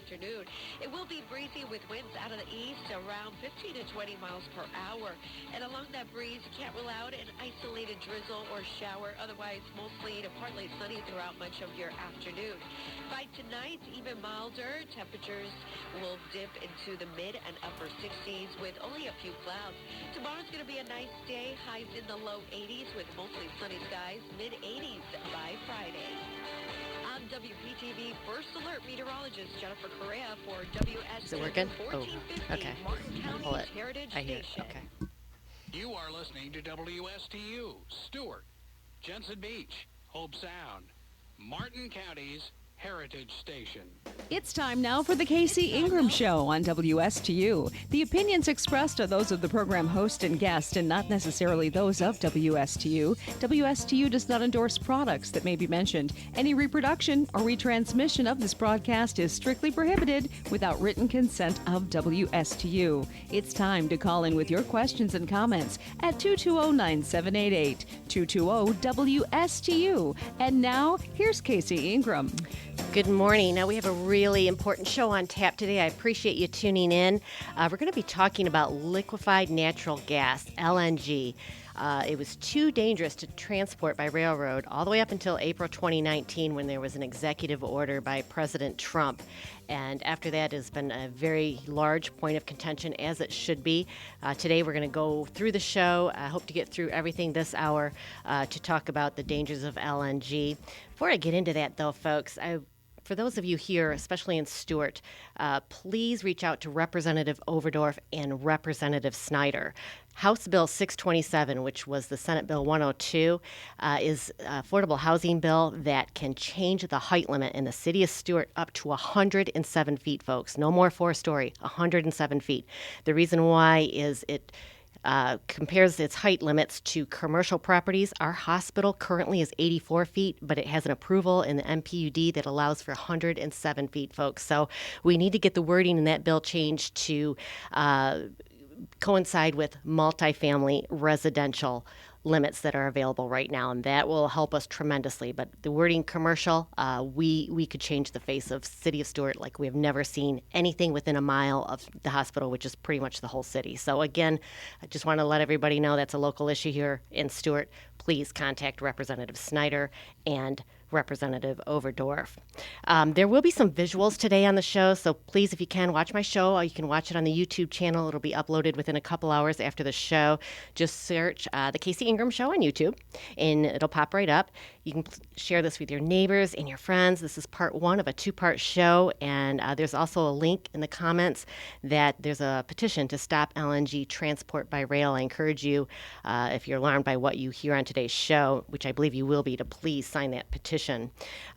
afternoon. It will be breezy with winds out of the east around 15 to 20 miles per hour. And along that breeze, you can't rule out an isolated drizzle or shower. Otherwise, mostly to partly sunny throughout much of your afternoon. By tonight, even milder. Temperatures will dip into the mid and upper 60s with only a few clouds. Tomorrow's going to be a nice day. Highs in the low 80s with mostly sunny skies. Mid 80s by Friday. I'm WPTV First Alert meteorologist Jennifer Correa for WS. Is it working? 1450 okay. Martin Pull County's it. Heritage I hear it. Station. Okay. You are listening to WSTU, Stewart, Jensen Beach, Hope Sound, Martin County's Heritage Station. It's time now for the Casey Ingram Show on WSTU. The opinions expressed are those of the program host and guest and not necessarily those of WSTU. WSTU does not endorse products that may be mentioned. Any reproduction or retransmission of this broadcast is strictly prohibited without written consent of WSTU. It's time to call in with your questions and comments at 220-9788, 220-WSTU. And now, here's Casey Ingram. Good morning. Now, we have a really important show on tap today. I appreciate you tuning in. We're going to be talking about liquefied natural gas, LNG. It was too dangerous to transport by railroad all the way up until April 2019 when there was an executive order by President Trump. And after that, it has been a very large point of contention, as it should be. Today, we're going to go through the show. I hope to get through everything this hour to talk about the dangers of LNG. Before I get into that, though, folks, for those of you here, especially in Stewart, please reach out to Representative Overdorf and Representative Snyder. House Bill 627, which was the Senate Bill 102, is an affordable housing bill that can change the height limit in the city of Stewart up to 107 feet, folks. No more 4-story, 107 feet. The reason why is it compares its height limits to commercial properties. Our hospital currently is 84 feet, but it has an approval in the MPUD that allows for 107 feet, folks. So we need to get the wording in that bill changed to coincide with multifamily residential limits that are available right now, and that will help us tremendously. But the wording commercial, we could change the face of City of Stewart like we have never seen anything within a mile of the hospital, which is pretty much the whole city. So again, I just want to let everybody know that's a local issue here in Stewart. Please contact Representative Snyder and Representative Overdorf. There will be some visuals today on the show, so please, if you can, watch my show. You can watch it on the YouTube channel. It'll be uploaded within a couple hours after the show. Just search the Casey Ingram Show on YouTube, and it'll pop right up. You can share this with your neighbors and your friends. This is part one of a two-part show, and there's also a link in the comments that there's a petition to stop LNG transport by rail. I encourage you, if you're alarmed by what you hear on today's show, which I believe you will be, to please sign that petition.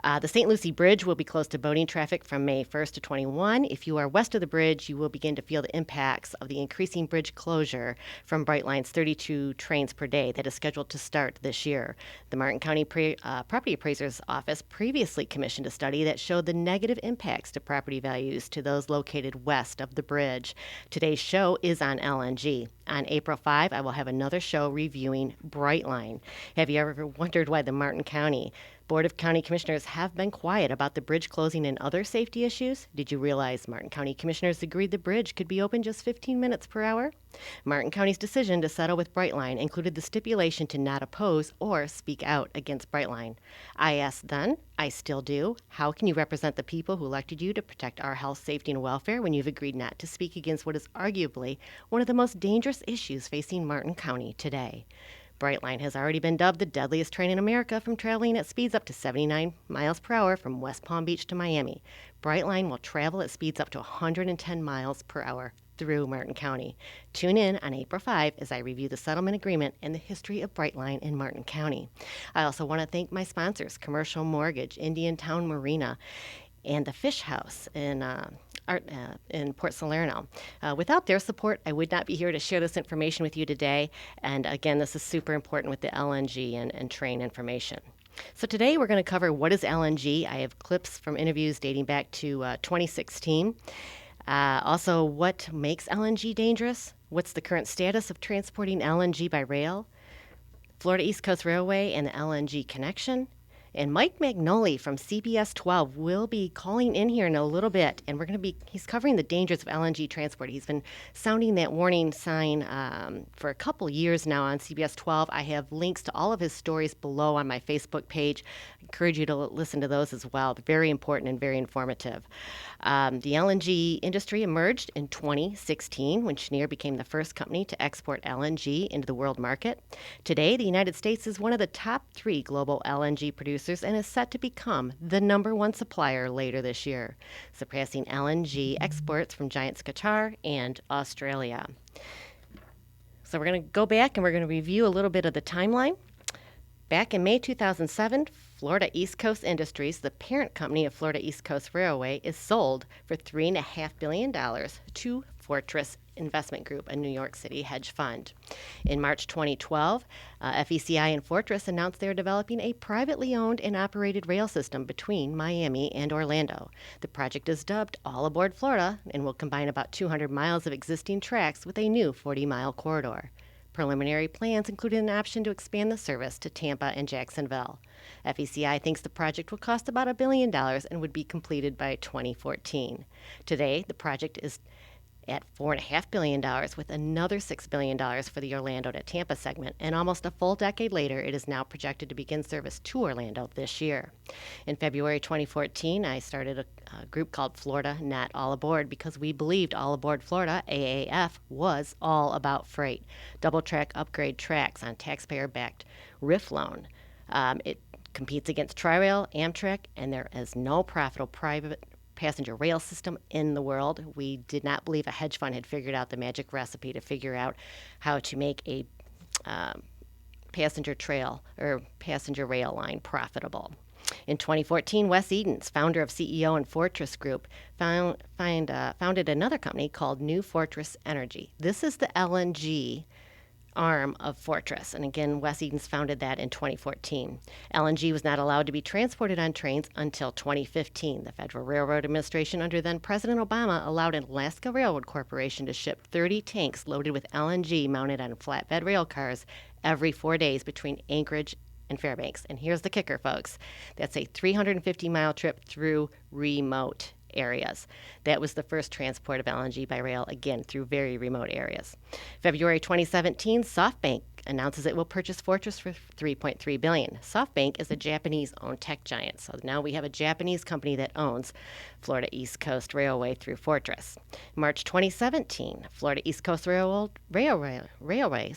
The St. Lucie Bridge will be closed to boating traffic from May 1st to 21. If you are west of the bridge, you will begin to feel the impacts of the increasing bridge closure from Brightline's 32 trains per day that is scheduled to start this year. The Martin County Property Appraiser's Office previously commissioned a study that showed the negative impacts to property values to those located west of the bridge. Today's show is on LNG. On April 5, I will have another show reviewing Brightline. Have you ever wondered why the Martin County Board of County Commissioners have been quiet about the bridge closing and other safety issues? Did you realize Martin County Commissioners agreed the bridge could be open just 15 minutes per hour? Martin County's decision to settle with Brightline included the stipulation to not oppose or speak out against Brightline. I asked then, I still do, how can you represent the people who elected you to protect our health, safety, and welfare when you've agreed not to speak against what is arguably one of the most dangerous issues facing Martin County today? Brightline has already been dubbed the deadliest train in America from traveling at speeds up to 79 miles per hour from West Palm Beach to Miami. Brightline will travel at speeds up to 110 miles per hour through Martin County. Tune in on April 5 as I review the settlement agreement and the history of Brightline in Martin County. I also want to thank my sponsors, Commercial Mortgage, Indian Town Marina, and the Fish House in Port Salerno. Without their support, I would not be here to share this information with you today. And again, this is super important with the LNG and train information. So today we're going to cover what is LNG. I have clips from interviews dating back to 2016. Also, what makes LNG dangerous? What's the current status of transporting LNG by rail? Florida East Coast Railway and the LNG connection. And Mike Magnoli from CBS 12 will be calling in here in a little bit, and he's covering the dangers of LNG transport. He's been sounding that warning sign for a couple years now on CBS 12. I have links to all of his stories below on my Facebook page. I encourage you to listen to those as well. They're very important and very informative. The LNG industry emerged in 2016 when Cheniere became the first company to export LNG into the world market. Today, the United States is one of the top 3 global LNG producers and is set to become the #1 supplier later this year, surpassing LNG exports from giants Qatar and Australia. So we're going to go back and we're going to review a little bit of the timeline. Back in May 2007, Florida East Coast Industries, the parent company of Florida East Coast Railway, is sold for $3.5 billion to Fortress Investment Group, a New York City hedge fund. In March 2012, FECI and Fortress announced they are developing a privately owned and operated rail system between Miami and Orlando. The project is dubbed All Aboard Florida and will combine about 200 miles of existing tracks with a new 40-mile corridor. Preliminary plans included an option to expand the service to Tampa and Jacksonville. FECI thinks the project will cost about $1 billion and would be completed by 2014. Today, the project is at $4.5 billion, with another $6 billion for the Orlando to Tampa segment, and almost a full decade later, it is now projected to begin service to Orlando this year. In February 2014, I started a group called Florida Not All Aboard because we believed All Aboard Florida, AAF, was all about freight. Double-track upgrade tracks on taxpayer-backed RIF loan. It competes against Tri-Rail, Amtrak, and there is no profitable private passenger rail system in the world. We did not believe a hedge fund had figured out the magic recipe to figure out how to make a passenger rail line profitable. In 2014, Wes Edens, founder of CEO and Fortress Group, founded another company called New Fortress Energy. This is the LNG arm of Fortress. And again, Wes Edens founded that in 2014. LNG was not allowed to be transported on trains until 2015. The Federal Railroad Administration under then President Obama allowed an Alaska Railroad Corporation to ship 30 tanks loaded with LNG mounted on flatbed rail cars every 4 days between Anchorage and Fairbanks. And here's the kicker, folks. That's a 350-mile trip through remote areas. That was the first transport of LNG by rail, again, through very remote areas. February 2017, SoftBank announces it will purchase Fortress for $3.3 billion. SoftBank is a Japanese-owned tech giant, so now we have a Japanese company that owns Florida East Coast Railway through Fortress. March 2017, Florida East Coast Railway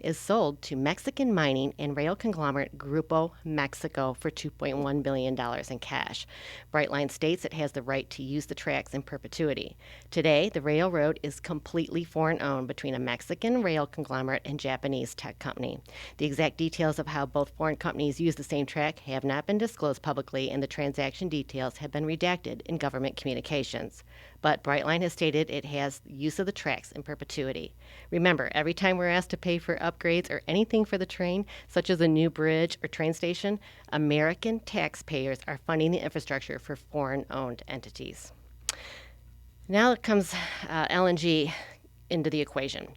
is sold to Mexican mining and rail conglomerate Grupo Mexico for $2.1 billion in cash. Brightline states it has the right to use the tracks in perpetuity. Today, the railroad is completely foreign-owned between a Mexican rail conglomerate and Japanese tech company. The exact details of how both foreign companies use the same track have not been disclosed publicly, and the transaction details have been redacted in government communications. But Brightline has stated it has use of the tracks in perpetuity. Remember, every time we're asked to pay for upgrades or anything for the train, such as a new bridge or train station, American taxpayers are funding the infrastructure for foreign-owned entities. Now comes LNG into the equation.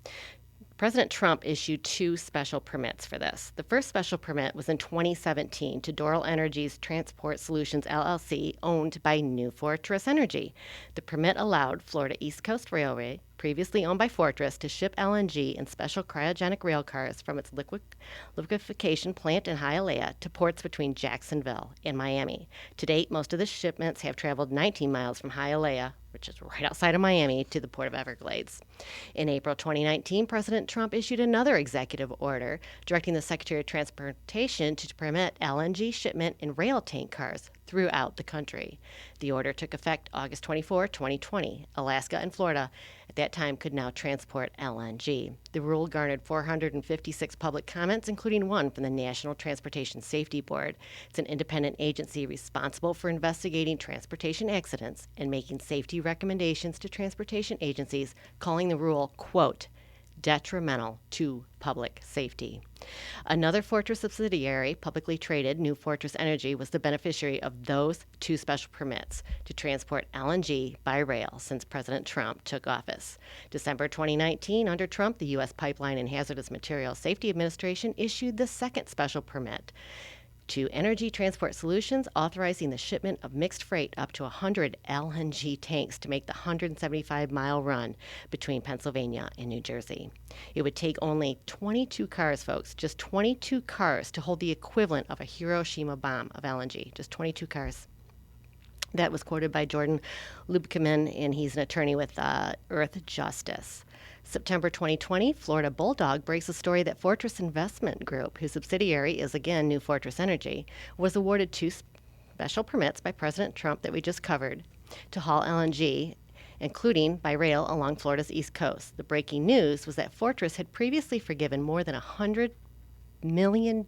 President Trump issued 2 special permits for this. The first special permit was in 2017 to Doral Energy's Transport Solutions LLC, owned by New Fortress Energy. The permit allowed Florida East Coast Railway, previously owned by Fortress, to ship LNG in special cryogenic rail cars from its liquefaction plant in Hialeah to ports between Jacksonville and Miami. To date, most of the shipments have traveled 19 miles from Hialeah, which is right outside of Miami, to the Port of Everglades. In April 2019, President Trump issued another executive order directing the Secretary of Transportation to permit LNG shipment in rail tank cars throughout the country. The order took effect August 24, 2020. Alaska and Florida at that time could now transport LNG. The rule garnered 456 public comments, including one from the National Transportation Safety Board. It's an independent agency responsible for investigating transportation accidents and making safety recommendations to transportation agencies, calling the rule, quote, detrimental to public safety. Another Fortress subsidiary, publicly traded New Fortress Energy, was the beneficiary of those 2 special permits to transport LNG by rail since President Trump took office. December 2019, under Trump, the U.S. Pipeline and Hazardous Materials Safety Administration issued the second special permit to Energy Transport Solutions, authorizing the shipment of mixed freight up to 100 LNG tanks to make the 175-mile run between Pennsylvania and New Jersey. It would take only 22 cars, folks, just 22 cars to hold the equivalent of a Hiroshima bomb of LNG, just 22 cars. That was quoted by Jordan Lubkeman, and he's an attorney with Earth Justice. September 2020, Florida Bulldog breaks a story that Fortress Investment Group, whose subsidiary is again New Fortress Energy, was awarded 2 special permits by President Trump that we just covered to haul LNG, including by rail along Florida's east coast. The breaking news was that Fortress had previously forgiven more than $100 million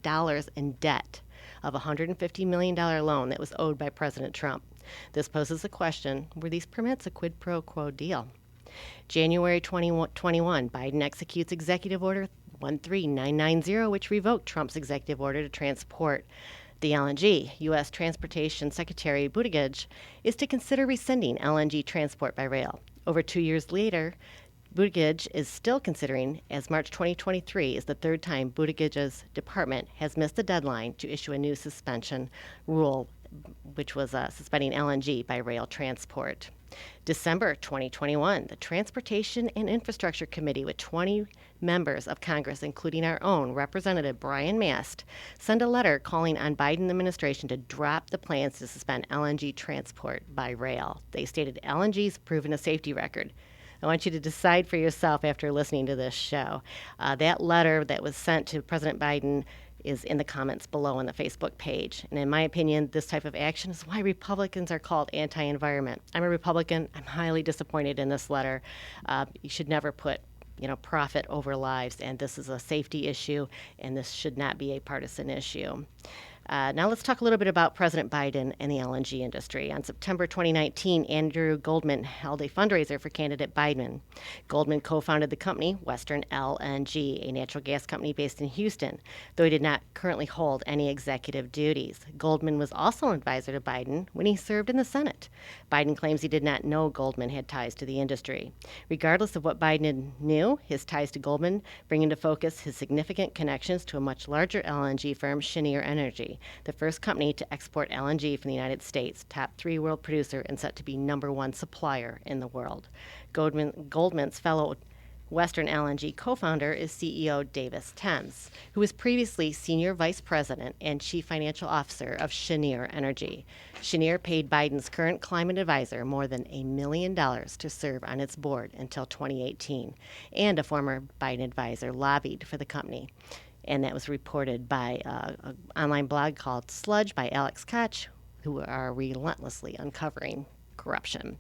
in debt of a $150 million loan that was owed by President Trump. This poses the question, were these permits a quid pro quo deal? January 2021, Biden executes Executive Order 13990, which revoked Trump's executive order to transport the LNG. U.S. Transportation Secretary Buttigieg is to consider rescinding LNG transport by rail. Over 2 years later, Buttigieg is still considering, as March 2023 is the third time Buttigieg's department has missed the deadline to issue a new suspension rule, which was suspending LNG by rail transport. December 2021, the Transportation and Infrastructure Committee, with 20 members of Congress, including our own Representative Brian Mast, sent a letter calling on Biden administration to drop the plans to suspend LNG transport by rail. They stated LNG's proven a safety record. I want you to decide for yourself after listening to this show. That letter that was sent to President Biden is in the comments below on the Facebook page. And in my opinion, this type of action is why Republicans are called anti-environment. I'm a Republican. I'm highly disappointed in this letter. You should never put profit over lives, and this is a safety issue, and this should not be a partisan issue. Now let's talk a little bit about President Biden and the LNG industry. On September 2019, Andrew Goldman held a fundraiser for candidate Biden. Goldman co-founded the company Western LNG, a natural gas company based in Houston, though he did not currently hold any executive duties. Goldman was also an advisor to Biden when he served in the Senate. Biden claims he did not know Goldman had ties to the industry. Regardless of what Biden knew, his ties to Goldman bring into focus his significant connections to a much larger LNG firm, Cheniere Energy, the first company to export LNG from the United States, top 3 world producer and set to be number 1 supplier in the world. Goldman's fellow Western LNG co-founder is CEO Davis Thames, who was previously Senior Vice President and Chief Financial Officer of Cheniere Energy. Cheniere paid Biden's current climate advisor more than $1 million to serve on its board until 2018, and a former Biden advisor lobbied for the company. And that was reported by an online blog called Sludge by Alex Koch, who are relentlessly uncovering corruption.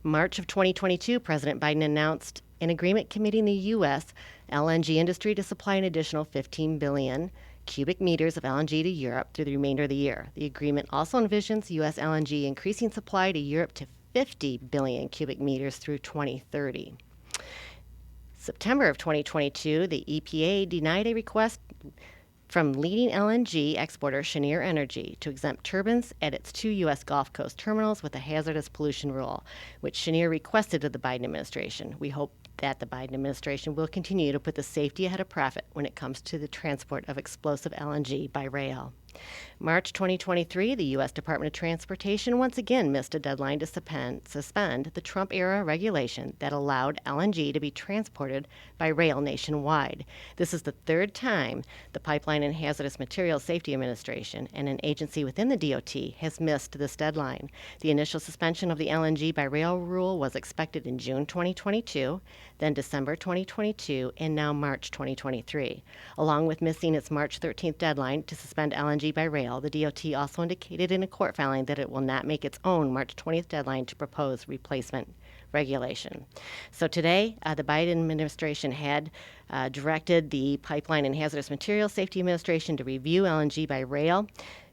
March of 2022, President Biden announced an agreement committing the U.S. LNG industry to supply an additional 15 billion cubic meters of LNG to Europe through the remainder of the year. The agreement also envisions U.S. LNG increasing supply to Europe to 50 billion cubic meters through 2030. September of 2022, the EPA denied a request from leading LNG exporter Cheniere Energy to exempt turbines at its 2 U.S. Gulf Coast terminals with a hazardous pollution rule, which Cheniere requested of the Biden administration. We hope that the Biden administration will continue to put the safety ahead of profit when it comes to the transport of explosive LNG by rail. March 2023, the U.S. Department of Transportation once again missed a deadline to suspend the Trump-era regulation that allowed LNG to be transported by rail nationwide. This is the third time the Pipeline and Hazardous Materials Safety Administration, and an agency within the DOT, has missed this deadline. The initial suspension of the LNG by rail rule was expected in June 2022, then December 2022, and now March 2023. Along with missing its March 13th deadline to suspend LNG by rail, the DOT also indicated in a court filing that it will not make its own March 20th deadline to propose replacement regulation. So today, the Biden administration had directed the Pipeline and Hazardous Materials Safety Administration to review LNG by rail.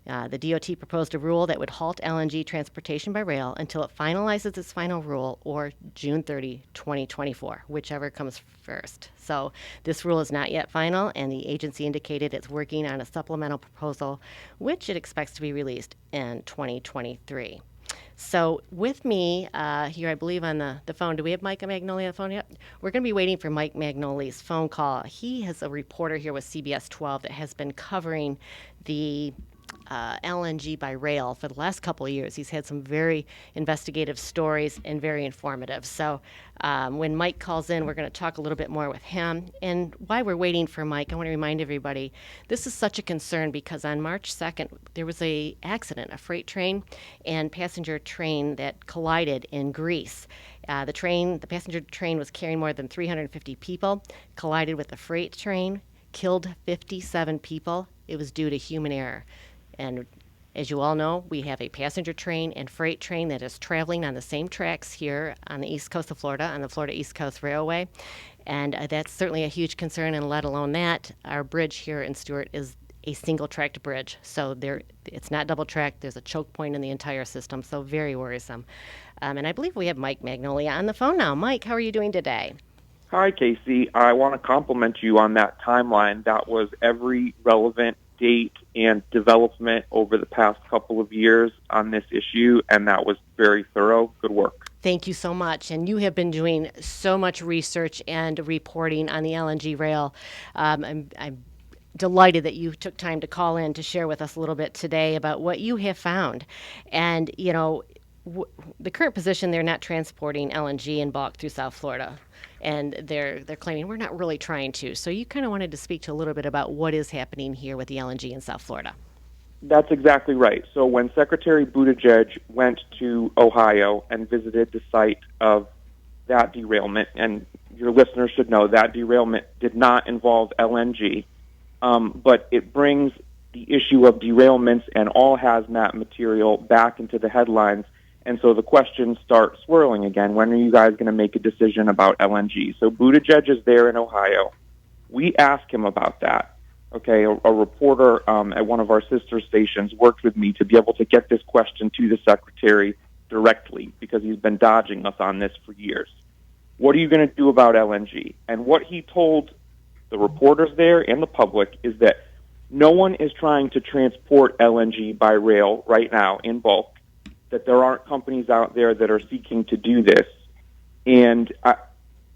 The DOT proposed a rule that would halt LNG transportation by rail until it finalizes its final rule, or June 30, 2024, whichever comes first. So this rule is not yet final, and the agency indicated it's working on a supplemental proposal, which it expects to be released in 2023. So with me here, I believe on the phone, do we have Mike Magnoli on the phone yet? We're going to be waiting for Mike Magnoli's phone call. He is a reporter here with CBS 12 that has been covering the LNG by rail for the last couple of years. He's had some very investigative stories and very informative. So when Mike calls in, we're going to talk a little bit more with him. And while we're waiting for Mike, I want to remind everybody, this is such a concern because on March 2nd, there was a accident, a freight train and passenger train that collided in Greece. The passenger train was carrying more than 350 people, collided with the freight train, killed 57 people. It was due to human error. And as you all know, we have a passenger train and freight train that is traveling on the same tracks here on the east coast of Florida, on the Florida East Coast Railway. And that's certainly a huge concern, and let alone that, our bridge here in Stuart is a single-tracked bridge. So it's not double-tracked. There's a choke point in the entire system, so very worrisome. And I believe we have Mike Magnolia on the phone now. Mike, how are you doing today? Hi, Casey. I want to compliment you on that timeline. That was every relevant date and development over the past couple of years on this issue, and that was very thorough. Good work. Thank you so much. And you have been doing so much research and reporting on the LNG rail. I'm delighted that you took time to call in to share with us a little bit today about what you have found. And, you know, the current position, they're not transporting LNG in bulk through South Florida. And they're claiming we're not really trying to. So you kind of wanted to speak to a little bit about what is happening here with the LNG in South Florida. That's exactly right. So when Secretary Buttigieg went to Ohio and visited the site of that derailment, and your listeners should know that derailment did not involve LNG, but it brings the issue of derailments and all hazmat material back into the headlines. And so the questions start swirling again. When are you guys going to make a decision about LNG? So Buttigieg is there in Ohio. We asked him about that. Okay, a reporter at one of our sister stations worked with me to be able to get this question to the secretary directly because he's been dodging us on this for years. What are you going to do about LNG? And what he told the reporters there and the public is that no one is trying to transport LNG by rail right now in bulk, that there aren't companies out there that are seeking to do this. And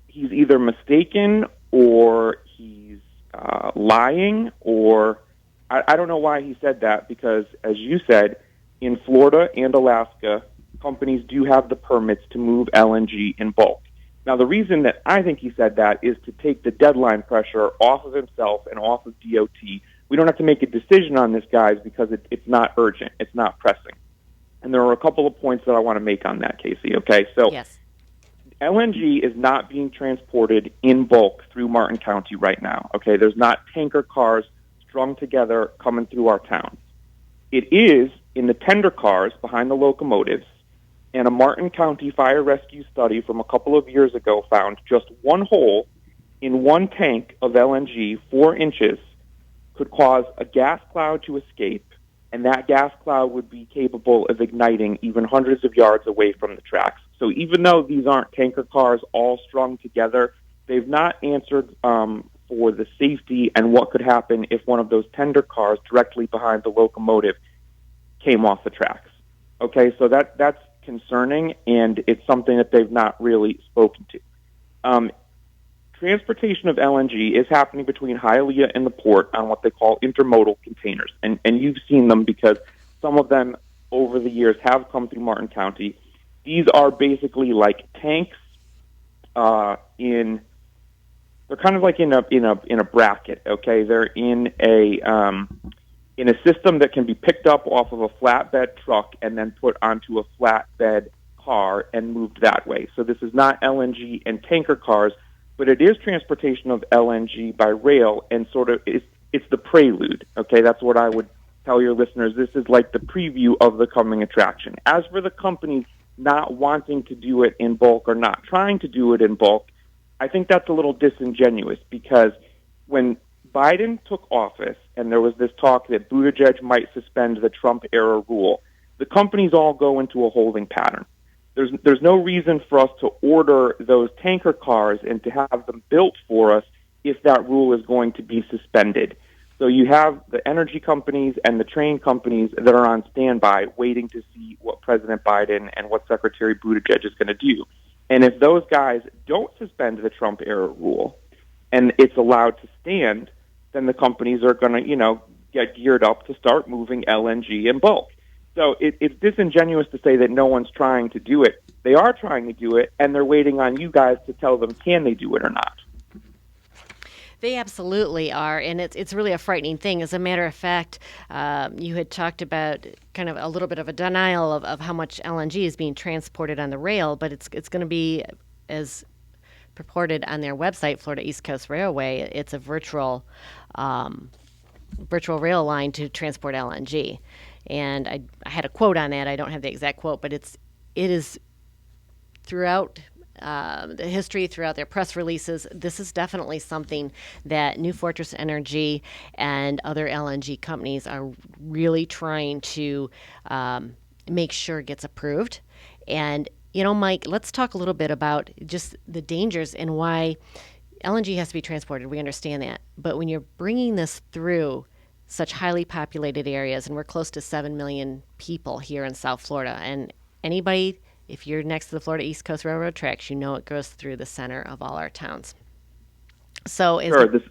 he's either mistaken or he's lying, or I don't know why he said that, because, as you said, in Florida and Alaska, companies do have the permits to move LNG in bulk. Now, the reason that I think he said that is to take the deadline pressure off of himself and off of DOT. We don't have to make a decision on this, guys, because it's not urgent. It's not pressing. And there are a couple of points that I want to make on that, Casey, okay? So yes. LNG is not being transported in bulk through Martin County right now, okay? There's not tanker cars strung together coming through our towns. It is in the tender cars behind the locomotives, and a Martin County fire rescue study from a couple of years ago found just one hole in one tank of LNG, 4 inches, could cause a gas cloud to escape, and that gas cloud would be capable of igniting even hundreds of yards away from the tracks. So even though these aren't tanker cars all strung together, they've not answered for the safety and what could happen if one of those tender cars directly behind the locomotive came off the tracks. Okay, so that's concerning, and it's something that they've not really spoken to. Transportation of LNG is happening between Hialeah and the port on what they call intermodal containers. And you've seen them because some of them over the years have come through Martin County. These are basically like tanks they're kind of like in a bracket, okay? They're in a system that can be picked up off of a flatbed truck and then put onto a flatbed car and moved that way. So this is not LNG and tanker cars, but it is transportation of LNG by rail, and sort of it's the prelude, okay? That's what I would tell your listeners. This is like the preview of the coming attraction. As for the companies not wanting to do it in bulk or not trying to do it in bulk, I think that's a little disingenuous, because when Biden took office and there was this talk that Buttigieg might suspend the Trump-era rule, the companies all go into a holding pattern. There's no reason for us to order those tanker cars and to have them built for us if that rule is going to be suspended. So you have the energy companies and the train companies that are on standby waiting to see what President Biden and what Secretary Buttigieg is going to do. And if those guys don't suspend the Trump-era rule and it's allowed to stand, then the companies are going to, get geared up to start moving LNG in bulk. So it's disingenuous to say that no one's trying to do it. They are trying to do it, and they're waiting on you guys to tell them, can they do it or not? They absolutely are, and it's really a frightening thing. As a matter of fact, you had talked about kind of a little bit of a denial of how much LNG is being transported on the rail, but it's going to be, as purported on their website, Florida East Coast Railway, it's a virtual rail line to transport LNG. And I had a quote on that. I don't have the exact quote, but it is throughout the history, throughout their press releases, this is definitely something that New Fortress Energy and other LNG companies are really trying to make sure it gets approved. And, Mike, let's talk a little bit about just the dangers and why LNG has to be transported. We understand that. But when you're bringing this through such highly populated areas, and we're close to 7 million people here in South Florida, and anybody, if you're next to the Florida East Coast Railroad tracks, it goes through the center of all our towns. So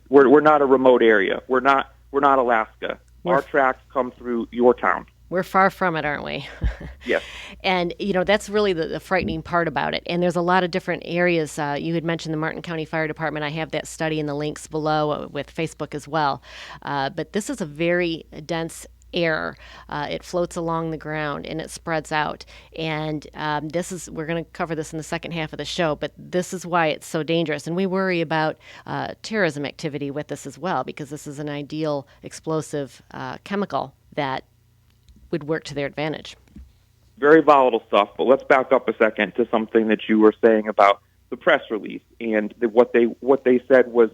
we're not a remote area. We're not Alaska. Our tracks come through your town. We're far from it, aren't we? Yes. And, that's really the frightening part about it. And there's a lot of different areas. You had mentioned the Martin County Fire Department. I have that study in the links below with Facebook as well. But this is a very dense air. It floats along the ground and it spreads out. And we're going to cover this in the second half of the show, but this is why it's so dangerous. And we worry about terrorism activity with this as well, because this is an ideal explosive chemical that would work to their advantage. Very volatile stuff, but let's back up a second to something that you were saying about the press release. And what they said was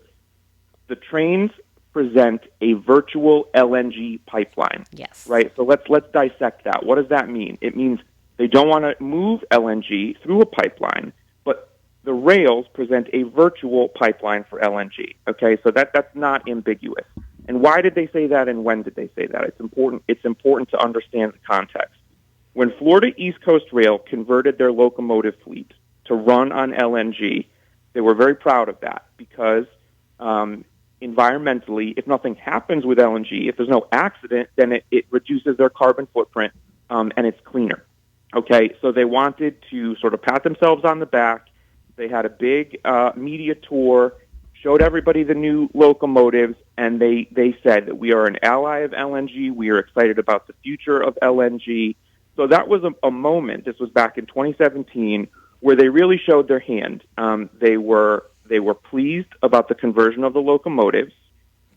the trains present a virtual LNG pipeline. Yes. Right? So let's dissect that. What does that mean? It means they don't want to move LNG through a pipeline, but the rails present a virtual pipeline for LNG. Okay? So that's not ambiguous. And why did they say that, and when did they say that? It's important to understand the context. When Florida East Coast Rail converted their locomotive fleet to run on LNG, they were very proud of that because environmentally, if nothing happens with LNG, if there's no accident, then it reduces their carbon footprint and it's cleaner. Okay, so they wanted to sort of pat themselves on the back. They had a big media tour, showed everybody the new locomotives, and they said that we are an ally of LNG. We are excited about the future of LNG. So that was a moment, this was back in 2017, where they really showed their hand. They were pleased about the conversion of the locomotives,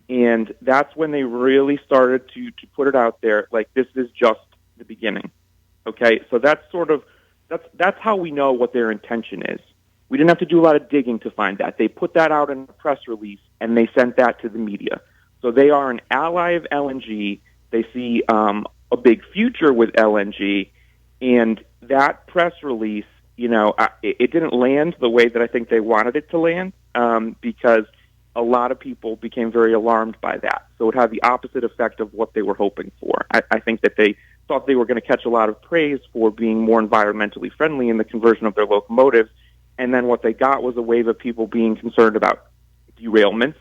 and that's when they really started to put it out there, like this is just the beginning. Okay, so that's how we know what their intention is. We didn't have to do a lot of digging to find that. They put that out in a press release, and they sent that to the media. So they are an ally of LNG. They see a big future with LNG, and that press release, it didn't land the way that I think they wanted it to land because a lot of people became very alarmed by that. So it had the opposite effect of what they were hoping for. I think that they thought they were going to catch a lot of praise for being more environmentally friendly in the conversion of their locomotives, and then what they got was a wave of people being concerned about derailments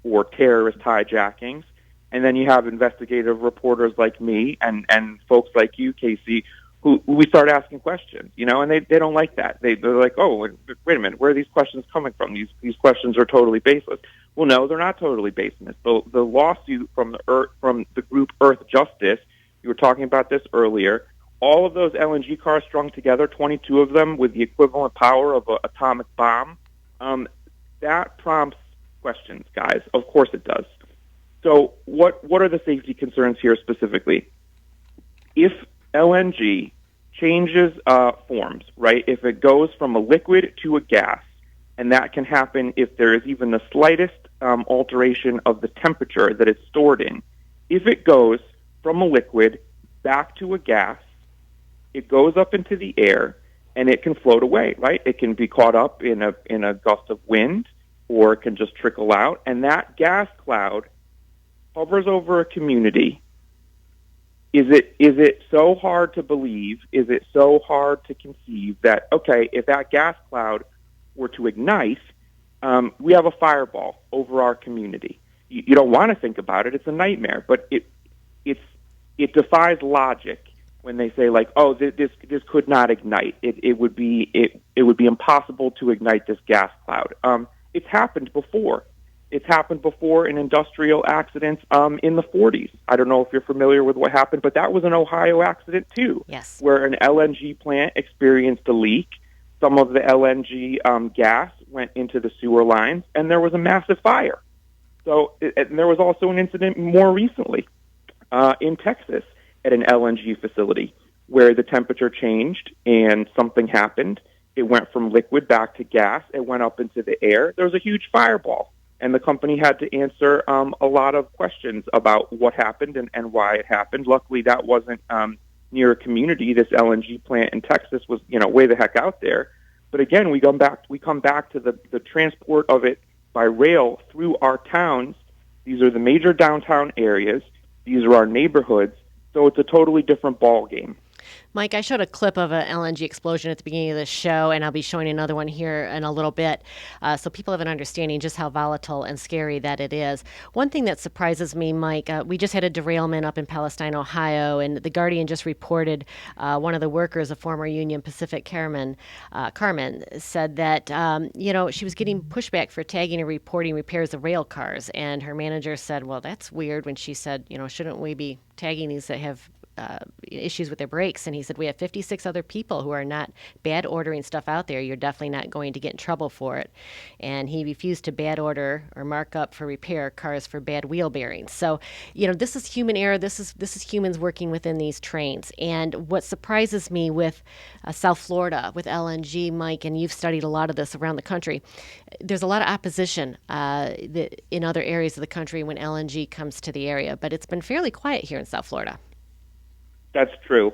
or terrorist hijackings. And then you have investigative reporters like me and folks like you, Casey, who we start asking questions, and they don't like that. They're like, oh, wait a minute, where are these questions coming from? These questions are totally baseless. Well, no, they're not totally baseless. The lawsuit from the group Earth Justice, you were talking about this earlier, all of those LNG cars strung together, 22 of them with the equivalent power of an atomic bomb, that prompts questions, guys. Of course it does. So what are the safety concerns here specifically? If LNG changes forms, right, if it goes from a liquid to a gas, and that can happen if there is even the slightest alteration of the temperature that it's stored in. If it goes from a liquid back to a gas, it goes up into the air, and it can float away, right? It can be caught up in a gust of wind, or it can just trickle out, and that gas cloud hovers over a community. Is it so hard to believe, is it so hard to conceive that, okay, if that gas cloud were to ignite, we have a fireball over our community? you don't want to think about it. It's a nightmare, but it defies logic when they say like, oh, this could not ignite. It would be impossible to ignite this gas cloud. It's happened before. It's happened before in industrial accidents in the 40s. I don't know if you're familiar with what happened, but that was an Ohio accident too, Yes. where an LNG plant experienced a leak. Some of the LNG gas went into the sewer lines, and there was a massive fire. So, and there was also an incident more recently in Texas at an LNG facility where the temperature changed and something happened. It went from liquid back to gas. It went up into the air. There was a huge fireball. And the company had to answer a lot of questions about what happened and why it happened. Luckily, that wasn't near a community. This LNG plant in Texas was, way the heck out there. But again, we come back to the transport of it by rail through our towns. These are the major downtown areas. These are our neighborhoods. So it's a totally different ball game. Mike, I showed a clip of an LNG explosion at the beginning of the show, and I'll be showing another one here in a little bit, so people have an understanding just how volatile and scary that it is. One thing that surprises me, Mike, we just had a derailment up in Palestine, Ohio, and The Guardian just reported one of the workers, a former Union Pacific Carmen, said that, she was getting pushback for tagging and reporting repairs of rail cars, and her manager said, well, that's weird, when she said, shouldn't we be tagging these that have issues with their brakes? And he said, we have 56 other people who are not bad ordering stuff out there. You're definitely not going to get in trouble for it. And he refused to bad order or mark up for repair cars for bad wheel bearings. So, this is human error. This is humans working within these trains. And what surprises me with South Florida, with LNG, Mike, and you've studied a lot of this around the country, there's a lot of opposition in other areas of the country when LNG comes to the area. But it's been fairly quiet here in South Florida. That's true.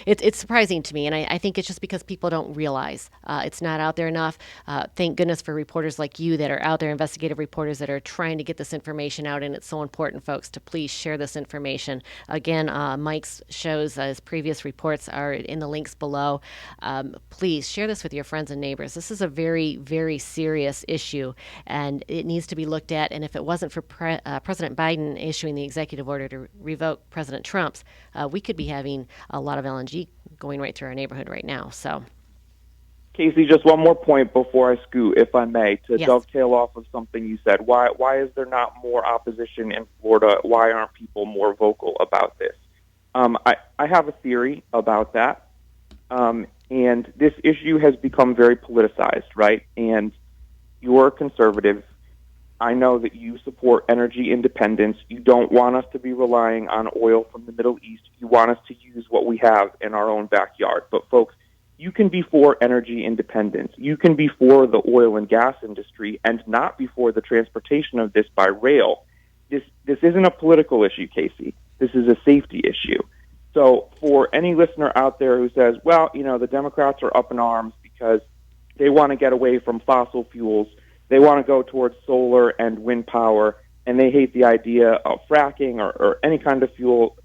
It's surprising to me, and I think it's just because people don't realize it's not out there enough. Thank goodness for reporters like you that are out there, investigative reporters that are trying to get this information out, and it's so important, folks, to please share this information. Again, Mike's shows, his previous reports are in the links below. Please share this with your friends and neighbors. This is a very, very serious issue, and it needs to be looked at, and if it wasn't for President Biden issuing the executive order to revoke President Trump's, we could be having a lot of LNG going right through our neighborhood right now. So, Casey, just one more point before I scoot, if I may, to Yes. dovetail off of something you said. Why is there not more opposition in Florida? Why aren't people more vocal about this? I have a theory about that. And this issue has become very politicized, right? And you're a conservative. I know that you support energy independence. You don't want us to be relying on oil from the Middle East. You want us to use what we have in our own backyard. But folks, you can be for energy independence. You can be for the oil and gas industry and not be for the transportation of this by rail. This isn't a political issue, Casey. This is a safety issue. So for any listener out there who says, well, the Democrats are up in arms because they want to get away from fossil fuels, they want to go towards solar and wind power, and they hate the idea of fracking or any kind of fuel.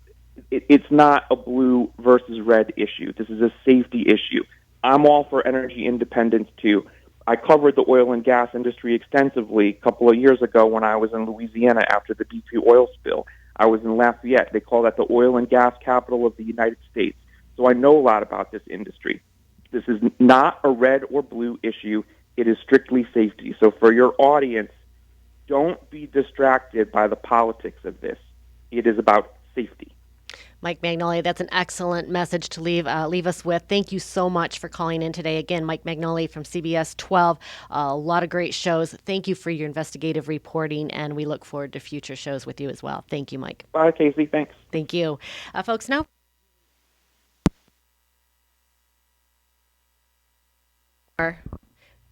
It's not a blue versus red issue. This is a safety issue. I'm all for energy independence, too. I covered the oil and gas industry extensively a couple of years ago when I was in Louisiana after the BP oil spill. I was in Lafayette. They call that the oil and gas capital of the United States. So I know a lot about this industry. This is not a red or blue issue. It is strictly safety. So for your audience, don't be distracted by the politics of this. It is about safety. Mike Magnoli, that's an excellent message to leave us with. Thank you so much for calling in today. Again, Mike Magnoli from CBS 12. A lot of great shows. Thank you for your investigative reporting, and we look forward to future shows with you as well. Thank you, Mike. Bye, Casey. Thanks. Thank you. Folks, now...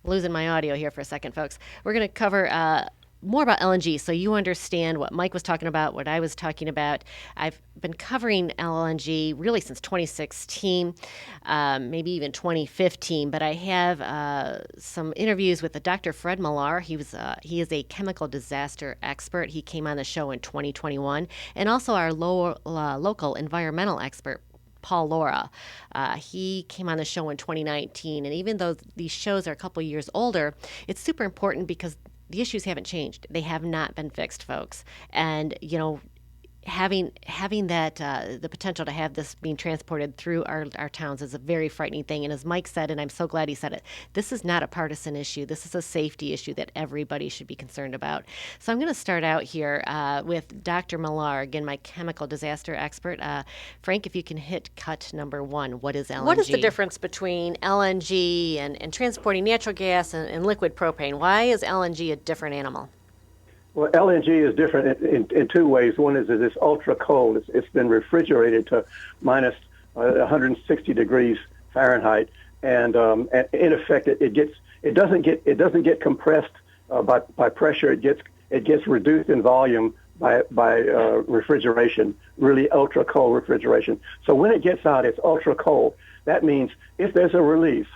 Losing my audio here for a second, folks. We're going to cover more about LNG so you understand what Mike was talking about, what I was talking about. I've been covering LNG really since 2016, maybe even 2015, but I have some interviews with Dr. Fred Millar. He is a chemical disaster expert. He came on the show in 2021, and also our local environmental expert, Paul Laura. He came on the show in 2019, and even though these shows are a couple years older, it's super important because the issues haven't changed. They have not been fixed, folks. And, having that the potential to have this being transported through our towns is a very frightening thing. And as Mike said, and I'm so glad he said it, this is not a partisan issue. This is a safety issue that everybody should be concerned about. So I'm going to start out here with Dr. Millar, again, my chemical disaster expert. Frank, if you can hit cut number 1, what is LNG? What is the difference between LNG and transporting natural gas and liquid propane? Why is LNG a different animal? Well, LNG is different in 2 ways. One is that it's ultra cold. It's been refrigerated to minus 160 degrees Fahrenheit, and in effect, it doesn't get compressed by pressure. It gets reduced in volume by refrigeration, really ultra cold refrigeration. So when it gets out, it's ultra cold. That means if there's a release,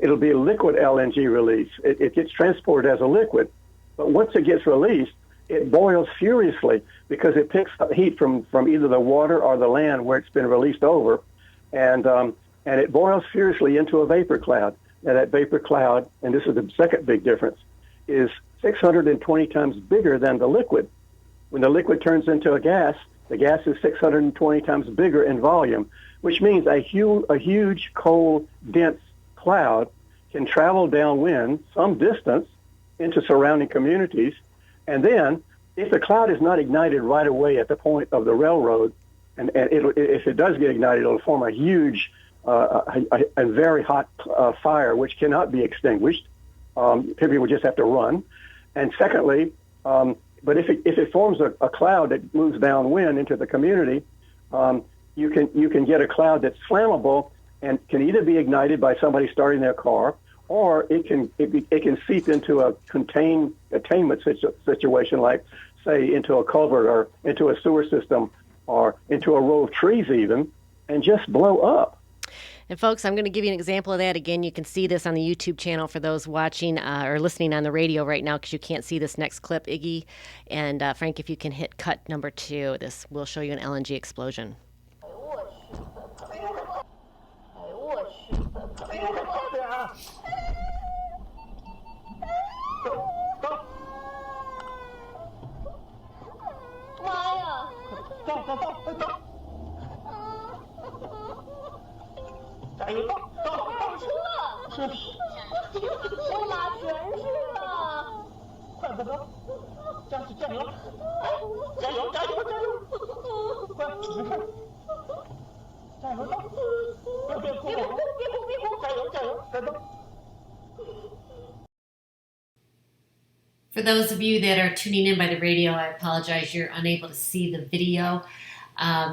it'll be a liquid LNG release. It gets transported as a liquid. But once it gets released, it boils furiously because it picks up heat from either the water or the land where it's been released over, and it boils furiously into a vapor cloud. Now that vapor cloud, and this is the second big difference, is 620 times bigger than the liquid. When the liquid turns into a gas, the gas is 620 times bigger in volume, which means a huge, cold, dense cloud can travel downwind some distance into surrounding communities, and then if the cloud is not ignited right away at the point of the railroad, and if it does get ignited, it'll form a huge, a very hot fire which cannot be extinguished. People would just have to run. And secondly, but if it forms a cloud that moves downwind into the community, you can get a cloud that's flammable and can either be ignited by somebody starting their car, or it can seep into a containment situation, like, say, into a culvert or into a sewer system or into a row of trees even, and just blow up. And folks, I'm going to give you an example of that. Again, you can see this on the YouTube channel for those watching or listening on the radio right now, because you can't see this next clip, Iggy. And Frank, if you can hit cut number 2, this will show you an LNG explosion. For those of you that are tuning in by the radio, I apologize, you're unable to see the video.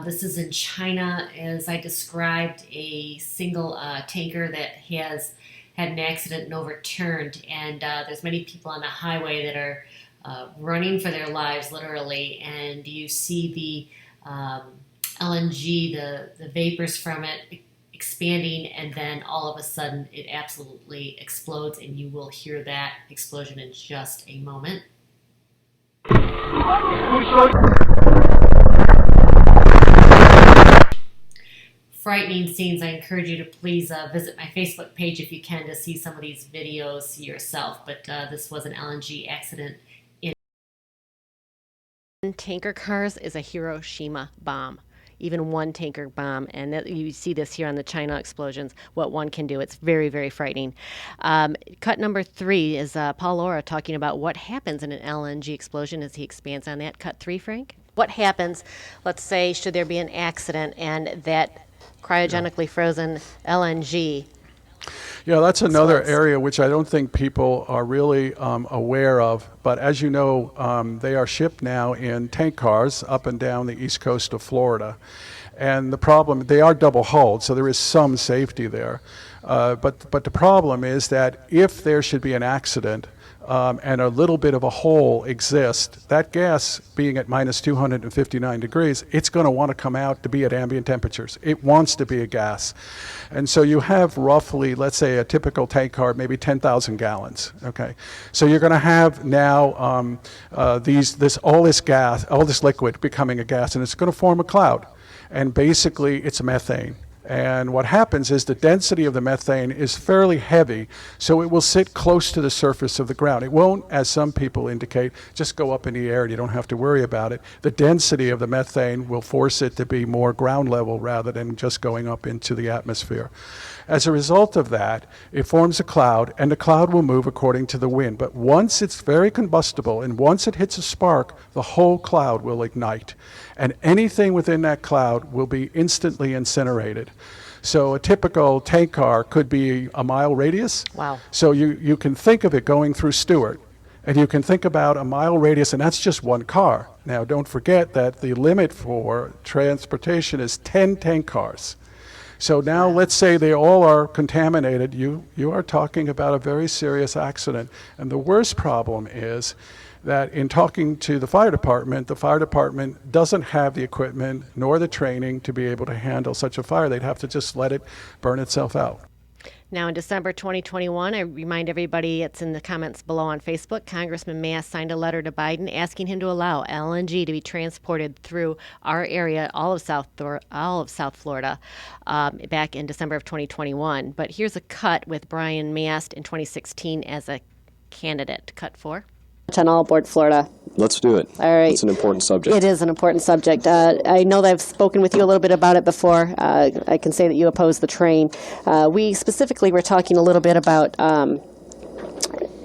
This is in China, as I described, a single tanker that has had an accident and overturned, and there's many people on the highway that are running for their lives, literally, and you see the LNG, the vapors from it expanding, and then all of a sudden it absolutely explodes, and you will hear that explosion in just a moment. Frightening scenes. I encourage you to please visit my Facebook page if you can to see some of these videos yourself, but this was an LNG accident. Tanker cars is a Hiroshima bomb. Even one tanker bomb, and you see this here on the China explosions, what one can do. It's very, very frightening. Cut number 3 is Paul Laura talking about what happens in an LNG explosion as he expands on that. Cut 3, Frank? What happens, let's say, should there be an accident and that cryogenically frozen LNG? Yeah, that's another area which I don't think people are really aware of. But as you know, they are shipped now in tank cars up and down the east coast of Florida. And the problem, they are double hulled, so there is some safety there. But the problem is that if there should be an accident and a little bit of a hole exists, that gas being at minus 259 degrees, it's going to want to come out to be at ambient temperatures. It wants to be a gas. And so you have roughly, let's say, a typical tank car, maybe 10,000 gallons. Okay, so you're going to have now all this gas, all this liquid becoming a gas, and it's going to form a cloud. And basically, it's methane. And what happens is the density of the methane is fairly heavy, so it will sit close to the surface of the ground. It won't, as some people indicate, just go up in the air and you don't have to worry about it. The density of the methane will force it to be more ground level rather than just going up into the atmosphere. As a result of that, it forms a cloud, and the cloud will move according to the wind. But once it's very combustible, and once it hits a spark, the whole cloud will ignite. And anything within that cloud will be instantly incinerated. So a typical tank car could be a mile radius. Wow. So you can think of it going through Stewart, and you can think about a mile radius, and that's just one car. Now, don't forget that the limit for transportation is 10 tank cars. So now let's say they all are contaminated. You are talking about a very serious accident. And the worst problem is that in talking to the fire department doesn't have the equipment nor the training to be able to handle such a fire. They'd have to just let it burn itself out. Now, in December 2021, I remind everybody, it's in the comments below on Facebook, Congressman Mast signed a letter to Biden asking him to allow LNG to be transported through our area, all of South Florida, back in December of 2021. But here's a cut with Brian Mast in 2016 as a candidate. Cut 4. On all aboard Florida. Let's do it. All right. It's an important subject. It is an important subject. I know that I've spoken with you a little bit about it before. I can say that you oppose the train. We specifically were talking a little bit about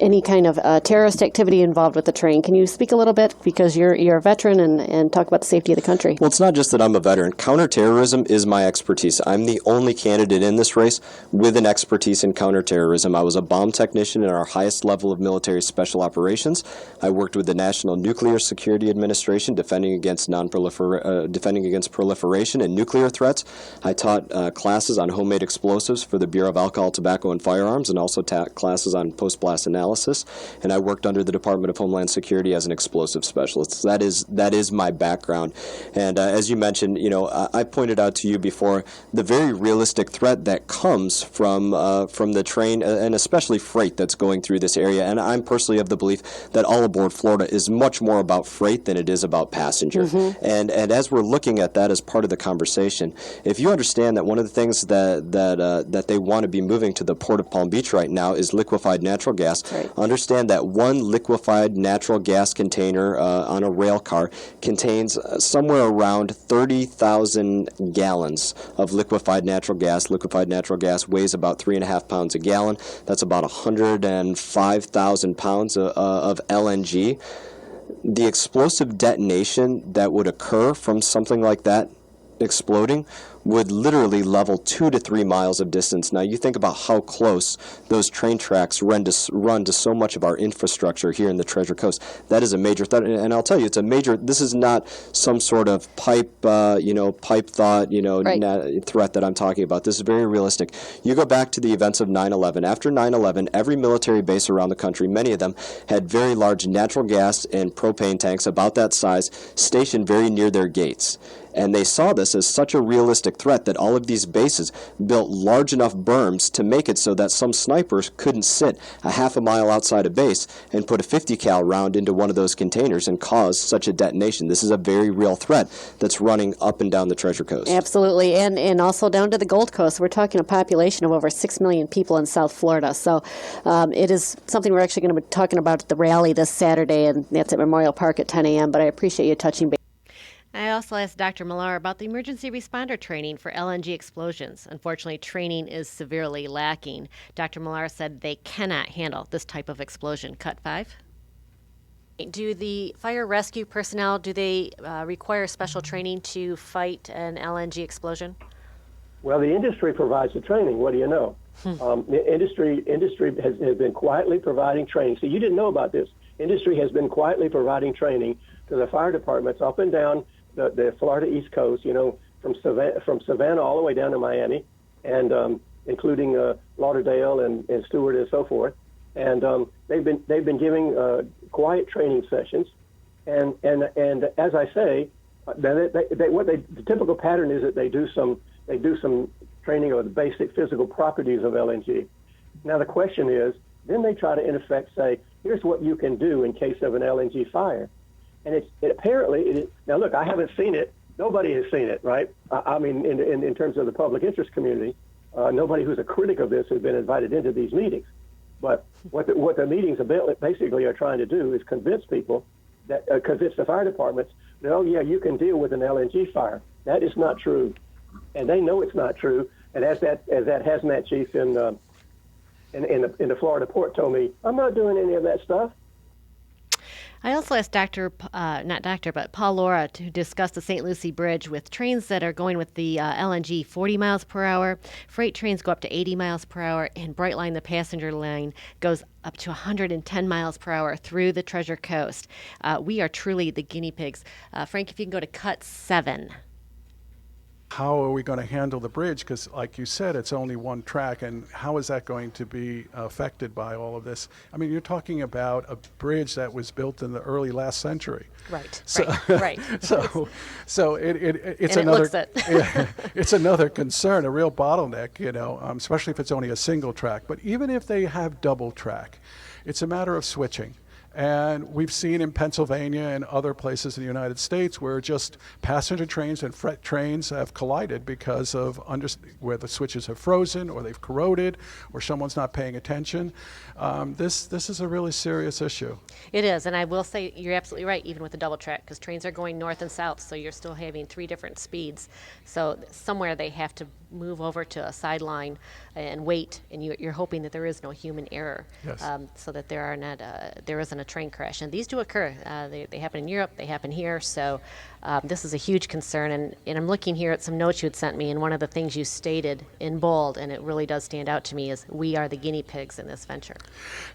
any kind of terrorist activity involved with the train. Can you speak a little bit, because you're a veteran, and talk about the safety of the country? Well, it's not just that I'm a veteran. Counterterrorism is my expertise. I'm the only candidate in this race with an expertise in counterterrorism. I was a bomb technician in our highest level of military special operations. I worked with the National Nuclear Security Administration defending against proliferation and nuclear threats. I taught classes on homemade explosives for the Bureau of Alcohol, Tobacco, and Firearms, and also taught classes on post-blast analysis. And I worked under the Department of Homeland Security as an explosive specialist. That is my background. And as you mentioned, I pointed out to you before the very realistic threat that comes from the train, and especially freight that's going through this area. And I'm personally of the belief that all aboard Florida is much more about freight than it is about passenger. Mm-hmm. And as we're looking at that as part of the conversation, if you understand that one of the things that they want to be moving to the Port of Palm Beach right now is liquefied natural gas. Right. Understand that one liquefied natural gas container on a rail car contains somewhere around 30,000 gallons of liquefied natural gas. Liquefied natural gas weighs about 3.5 pounds a gallon. That's about 105,000 pounds of LNG. The explosive detonation that would occur from something like that exploding would literally level 2 to 3 miles of distance. Now, you think about how close those train tracks run to so much of our infrastructure here in the Treasure Coast. That is a major threat, and I'll tell you, it's a major. This is not some sort of pipe thought, right, threat that I'm talking about. This is very realistic. You go back to the events of 9/11. After 9/11, every military base around the country, many of them, had very large natural gas and propane tanks about that size stationed very near their gates. And they saw this as such a realistic threat that all of these bases built large enough berms to make it so that some snipers couldn't sit a half a mile outside a base and put a 50 cal round into one of those containers and cause such a detonation. This is a very real threat that's running up and down the Treasure Coast. Absolutely, and also down to the Gold Coast. We're talking a population of over 6 million people in South Florida. So it is something we're actually going to be talking about at the rally this Saturday, and that's at Memorial Park at 10 a.m., but I appreciate you touching base. I also asked Dr. Millar about the emergency responder training for LNG explosions. Unfortunately, training is severely lacking. Dr. Millar said they cannot handle this type of explosion. Cut 5. Do the fire rescue personnel, do they require special training to fight an LNG explosion? Well, the industry provides the training. What do you know? The industry has been quietly providing training. So you didn't know about this. Industry has been quietly providing training to the fire departments up and down the Florida East Coast, from Savannah all the way down to Miami, and including Lauderdale and Stewart and so forth. And they've been giving quiet training sessions, and as I say, the typical pattern is that they do some training of the basic physical properties of LNG. Now the question is, then they try to in effect say, here's what you can do in case of an LNG fire. And apparently, now look, I haven't seen it, Nobody has seen it, right? I mean, in terms of the public interest community, nobody who's a critic of this has been invited into these meetings. But what the meetings basically are trying to do is convince people that convince the fire departments that, oh yeah, you can deal with an LNG fire. That is not true, and they know it's not true. And as that hazmat chief in the Florida port told me, I'm not doing any of that stuff. I also asked Paul Laura to discuss the St. Lucie Bridge with trains that are going with the LNG 40 miles per hour. Freight trains go up to 80 miles per hour, and Brightline, the passenger line, goes up to 110 miles per hour through the Treasure Coast. We are truly the guinea pigs. Frank, if you can go to cut 7. How are we going to handle the bridge? Because, like you said, it's only one track, and how is that going to be affected by all of this? I mean, you're talking about a bridge that was built in the early last century. Right. So, right. so it's and another. It it's another concern, a real bottleneck. Especially if it's only a single track. But even if they have double track, it's a matter of switching. And we've seen in Pennsylvania and other places in the United States where just passenger trains and freight trains have collided because of where the switches have frozen or they've corroded or someone's not paying attention. This is a really serious issue. It is, and I will say you're absolutely right, even with the double track, because trains are going north and south, so you're still having 3 different speeds. So somewhere they have to move over to a sideline and wait, and you're hoping that there is no human error, yes. So that there isn't a train crash. And these do occur. They happen in Europe. They happen here. So this is a huge concern. And I'm looking here at some notes you had sent me, and one of the things you stated in bold, and it really does stand out to me, is we are the guinea pigs in this venture.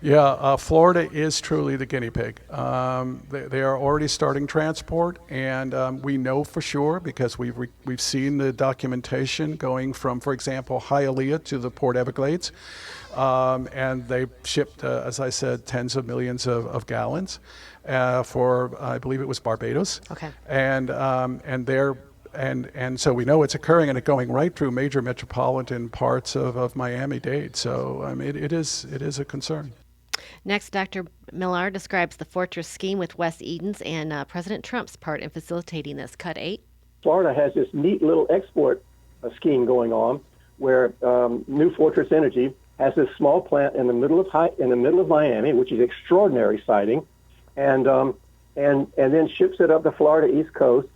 Yeah, Florida is truly the guinea pig. They are already starting transport, and we know for sure because we've seen the documentation going from, for example, Hialeah to the Port Everglades, and they shipped, as I said, tens of millions of gallons for, I believe it was Barbados. Okay. And so we know it's occurring, and it's going right through major metropolitan parts of Miami-Dade. So it is a concern. Next, Dr. Millar describes the Fortress scheme with West Eden's and President Trump's part in facilitating this. Cut 8. Florida has this neat little export scheme going on where New Fortress Energy has this small plant in the middle of Miami, which is extraordinary siting, and then ships it up the Florida East Coast,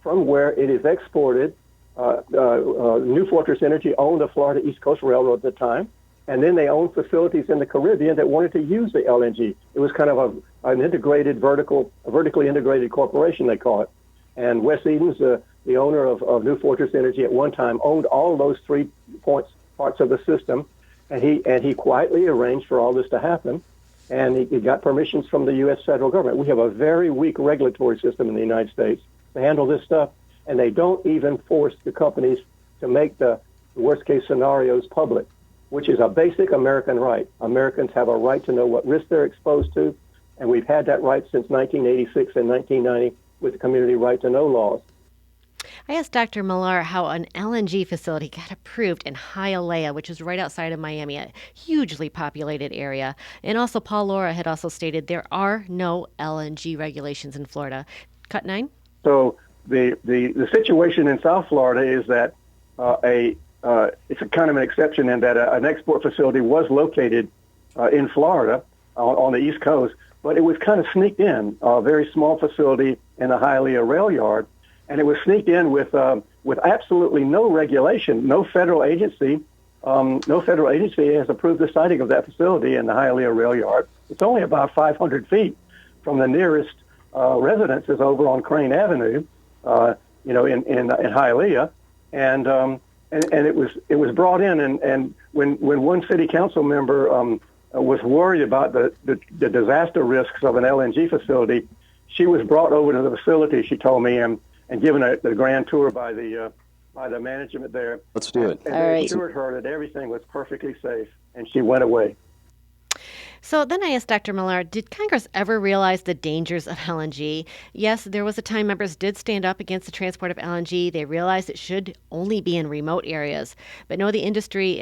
from where it is exported. New Fortress Energy owned the Florida East Coast Railroad at the time, and then they owned facilities in the Caribbean that wanted to use the LNG. It was kind of an integrated vertically integrated corporation, they call it. And Wes Edens, the owner of New Fortress Energy at one time, owned all those 3 parts of the system, and he quietly arranged for all this to happen, and he got permissions from the U.S. federal government. We have a very weak regulatory system in the United States to handle this stuff, and they don't even force the companies to make the worst-case scenarios public, which is a basic American right. Americans have a right to know what risk they're exposed to, and we've had that right since 1986 and 1990 with the community right to know laws. I asked Dr. Millar how an LNG facility got approved in Hialeah, which is right outside of Miami, a hugely populated area. And also, Paul Laura had also stated there are no LNG regulations in Florida. Cut 9. So the situation in South Florida is that it's a kind of an exception in that an export facility was located in Florida on the East Coast, but it was kind of sneaked in, a very small facility in the Hialeah rail yard, and it was sneaked in with absolutely no regulation. No federal agency has approved the siting of that facility in the Hialeah rail yard. It's only about 500 feet from the nearest residences over on Crane Avenue, in Hialeah, and it was brought in, and when one city council member was worried about the disaster risks of an LNG facility, she was brought over to the facility, she told me, and given a grand tour by the management there. Let's do it. And they assured her that everything was perfectly safe, and she went away. So then I asked Dr. Millar, did Congress ever realize the dangers of LNG? Yes, there was a time members did stand up against the transport of LNG. They realized it should only be in remote areas. But now the industry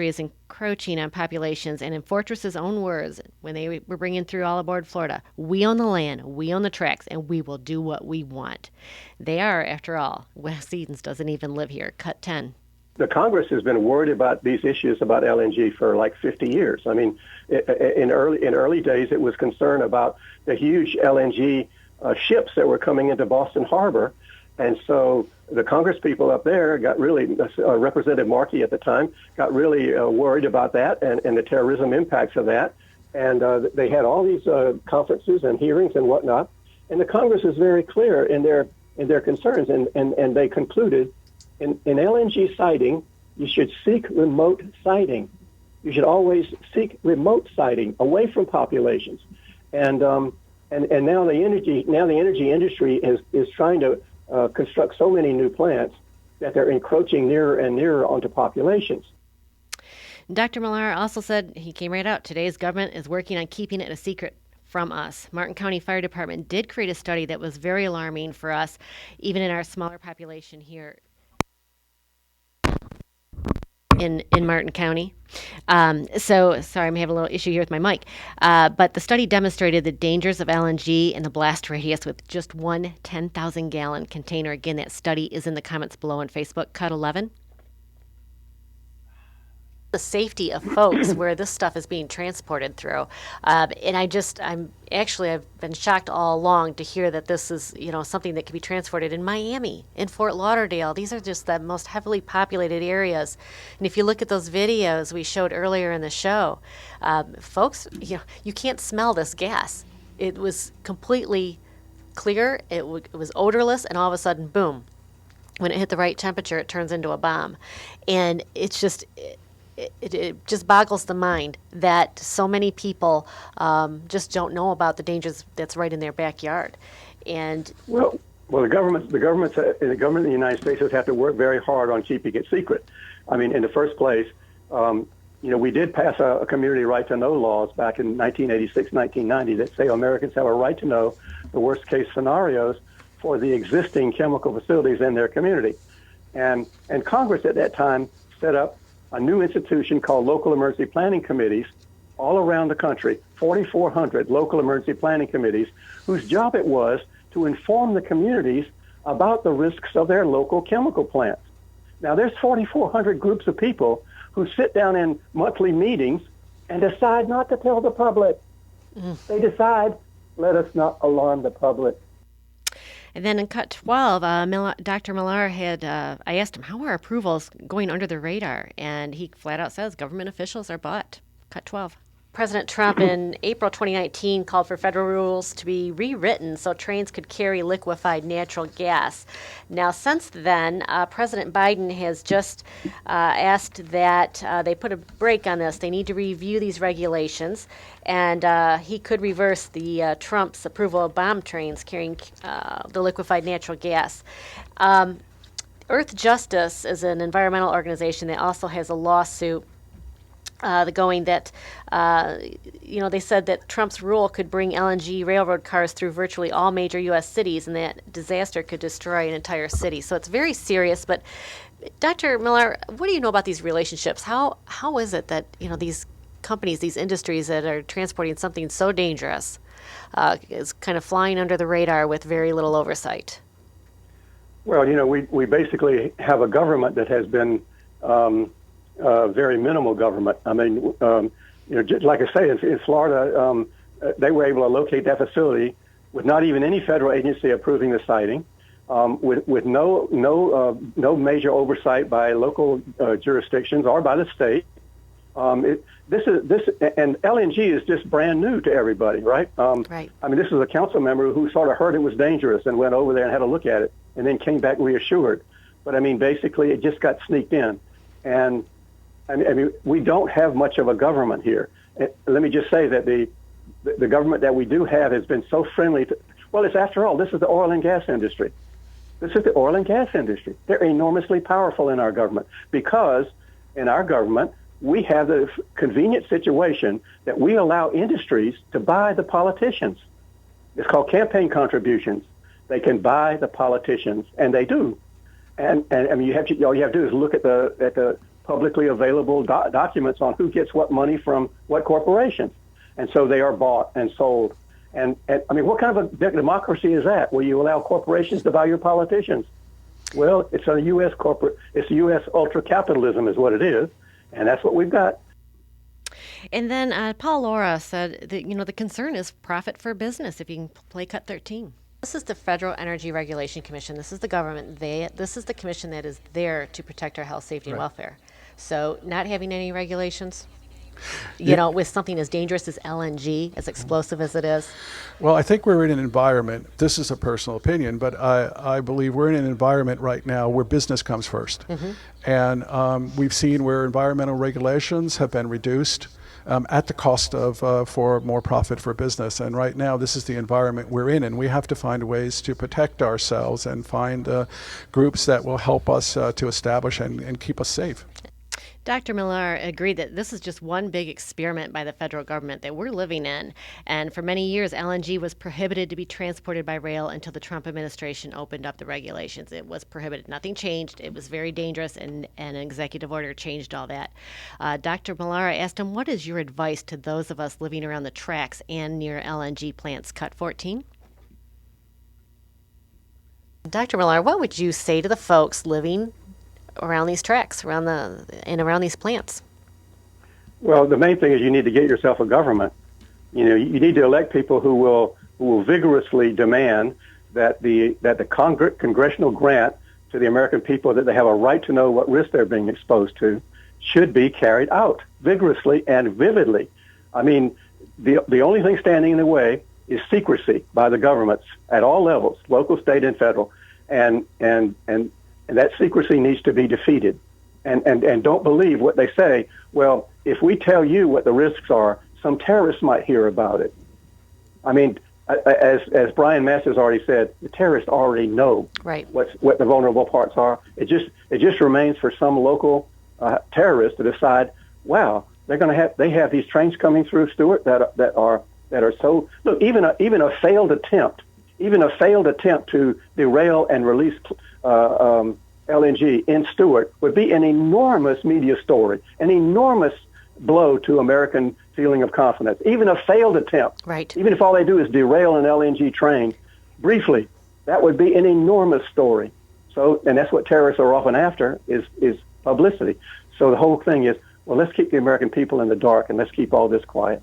is encroaching on populations, and in Fortress's own words, when they were bringing through all aboard Florida, we own the land, we own the tracks, and we will do what we want. They are, after all, Wes Edens doesn't even live here. Cut 10. The Congress has been worried about these issues about LNG for like 50 years. I mean, in early days, it was concern about the huge LNG ships that were coming into Boston Harbor. And so the Congress people up there got really, Representative Markey at the time, got really worried about that and the terrorism impacts of that. And they had all these conferences and hearings and whatnot. And the Congress is very clear in their concerns. And they concluded, in LNG siting, you should seek remote siting. You should always seek remote siting away from populations. And now the energy industry is trying to construct so many new plants that they're encroaching nearer and nearer onto populations. Dr. Millar also said, he came right out, today's government is working on keeping it a secret from us. Martin County Fire Department did create a study that was very alarming for us, even in our smaller population here in Martin County. So, sorry, I'm having a little issue here with my mic. But the study demonstrated the dangers of LNG and the blast radius with just one 10,000-gallon container. Again, that study is in the comments below on Facebook. Cut 11. The safety of folks where this stuff is being transported through. And I've been shocked all along to hear that this is, something that can be transported in Miami, in Fort Lauderdale. These are just the most heavily populated areas. And if you look at those videos we showed earlier in the show, folks, you can't smell this gas. It was completely clear. It was odorless, and all of a sudden, boom, when it hit the right temperature, it turns into a bomb. And it's just... It just boggles the mind that so many people just don't know about the dangers that's right in their backyard. And well, the government in the United States has had to work very hard on keeping it secret. I mean, in the first place, we did pass a community right to know laws back in 1986, 1990 that say Americans have a right to know the worst case scenarios for the existing chemical facilities in their community, and Congress at that time set up a new institution called local emergency planning committees all around the country, 4,400 local emergency planning committees, whose job it was to inform the communities about the risks of their local chemical plants. Now, there's 4,400 groups of people who sit down in monthly meetings and decide not to tell the public. They decide, let us not alarm the public. And then in cut 12, Dr. Millar had, I asked him, how are approvals going under the radar? And he flat out says government officials are bought. Cut 12. President Trump in April 2019 called for federal rules to be rewritten so trains could carry liquefied natural gas. Now, since then, President Biden has just asked that they put a break on this. They need to review these regulations, and he could reverse the Trump's approval of bomb trains carrying the liquefied natural gas. Earth Justice is an environmental organization that also has a lawsuit going that, they said that Trump's rule could bring LNG railroad cars through virtually all major U.S. cities, and that disaster could destroy an entire city. So it's very serious. But Dr. Millar, what do you know about these relationships? How is it that, these companies, these industries that are transporting something so dangerous is kind of flying under the radar with very little oversight? Well, we basically have a government that has been very minimal government. I mean, like I say, in Florida, they were able to locate that facility with not even any federal agency approving the siting, with no major oversight by local jurisdictions or by the state. This and LNG is just brand new to everybody, right? Right. I mean, this is a council member who sort of heard it was dangerous and went over there and had a look at it, and then came back reassured. But I mean, basically, it just got sneaked in, and I mean, we don't have much of a government here. Let me just say that the government that we do have has been so friendly to, well, it's after all, this is the oil and gas industry. This is the oil and gas industry. They're enormously powerful in our government because in our government, we have the convenient situation that we allow industries to buy the politicians. It's called campaign contributions. They can buy the politicians, and they do. And I mean, all you have to do is look at the publicly available documents on who gets what money from what corporations. And so they are bought and sold. And I mean, what kind of a democracy is that, where you allow corporations to buy your politicians? Well, it's a U.S. ultra-capitalism is what it is, and that's what we've got. And then Paul Laura said that, the concern is profit for business if you can play Cut 13. This is the Federal Energy Regulation Commission. This is the government. This is the commission that is there to protect our health, safety, and welfare. So not having any regulations, with something as dangerous as LNG, as explosive as it is. Well, I think we're in an environment, this is a personal opinion, but I believe we're in an environment right now where business comes first. And we've seen where environmental regulations have been reduced at the cost of for more profit for business. And right now, this is the environment we're in, and we have to find ways to protect ourselves and find groups that will help us to establish and keep us safe. Dr. Millar agreed that this is just one big experiment by the federal government that we're living in. And for many years, LNG was prohibited to be transported by rail until the Trump administration opened up the regulations. It was prohibited. Nothing changed. It was very dangerous, and an executive order changed all that. Dr. Millar, I asked him, what is your advice to those of us living around the tracks and near LNG plants? Cut 14? Dr. Millar, what would you say to the folks living around these tracks, around these plants? Well, the main thing is you need to get yourself a government. You need to elect people who will vigorously demand that the congressional grant to the American people that they have a right to know what risk they're being exposed to should be carried out vigorously and vividly. I mean, the only thing standing in the way is secrecy by the governments at all levels, local, state, and federal, and that secrecy needs to be defeated. And don't believe what they say. Well, if we tell you what the risks are, some terrorists might hear about it. I mean, as Brian Masters already said, the terrorists already know what the vulnerable parts are. It just remains for some local terrorist to decide, wow, they have these trains coming through Stewart that are so, look, even a failed attempt to derail and release LNG in Stewart would be an enormous media story, an enormous blow to American feeling of confidence. Even a failed attempt, even if all they do is derail an LNG train briefly, that would be an enormous story. So, and that's what terrorists are often after, is publicity. So the whole thing is, well, let's keep the American people in the dark and let's keep all this quiet.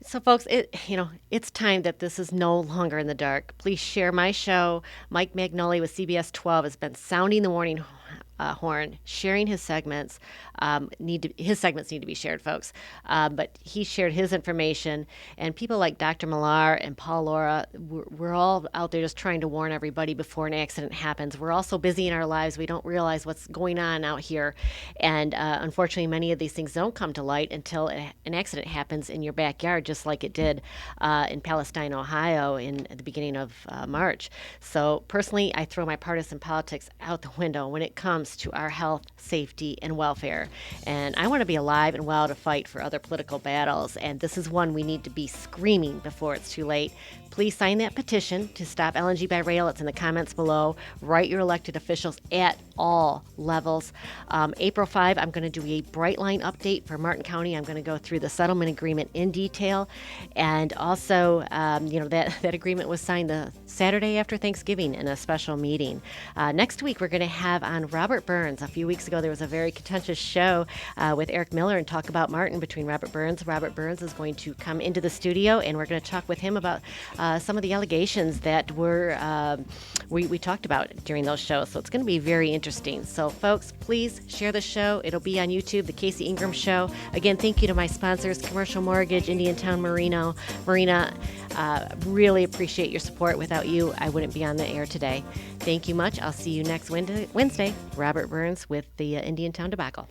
So, folks, it's time that this is no longer in the dark. Please share my show. Mike Magnoli with CBS 12 has been sounding the warning horn, sharing his segments. His segments need to be shared, folks. But he shared his information, and people like Dr. Millar and Paul Laura, we're all out there just trying to warn everybody before an accident happens. We're all so busy in our lives, we don't realize what's going on out here. And unfortunately, many of these things don't come to light until an accident happens in your backyard, just like it did in Palestine, Ohio, at the beginning of March. So personally, I throw my partisan politics out the window when it comes to our health, safety, and welfare. And I want to be alive and well to fight for other political battles. And this is one we need to be screaming before it's too late. Please sign that petition to stop LNG by rail. It's in the comments below. Write your elected officials at all levels. April 5, I'm going to do a Brightline update for Martin County. I'm going to go through the settlement agreement in detail. And also, that agreement was signed the Saturday after Thanksgiving in a special meeting. Next week, we're going to have on Robert Burns. A few weeks ago, there was a very contentious show with Eric Miller and talk about Martin between Robert Burns. Robert Burns is going to come into the studio, and we're going to talk with him about some of the allegations that we talked about during those shows. So it's going to be very interesting. So, folks, please share the show. It'll be on YouTube, The Casey Ingram Show. Again, thank you to my sponsors, Commercial Mortgage, Indiantown Marina. Really appreciate your support. Without you, I wouldn't be on the air today. Thank you much. I'll see you next Wednesday. Robert Burns with the Indiantown debacle.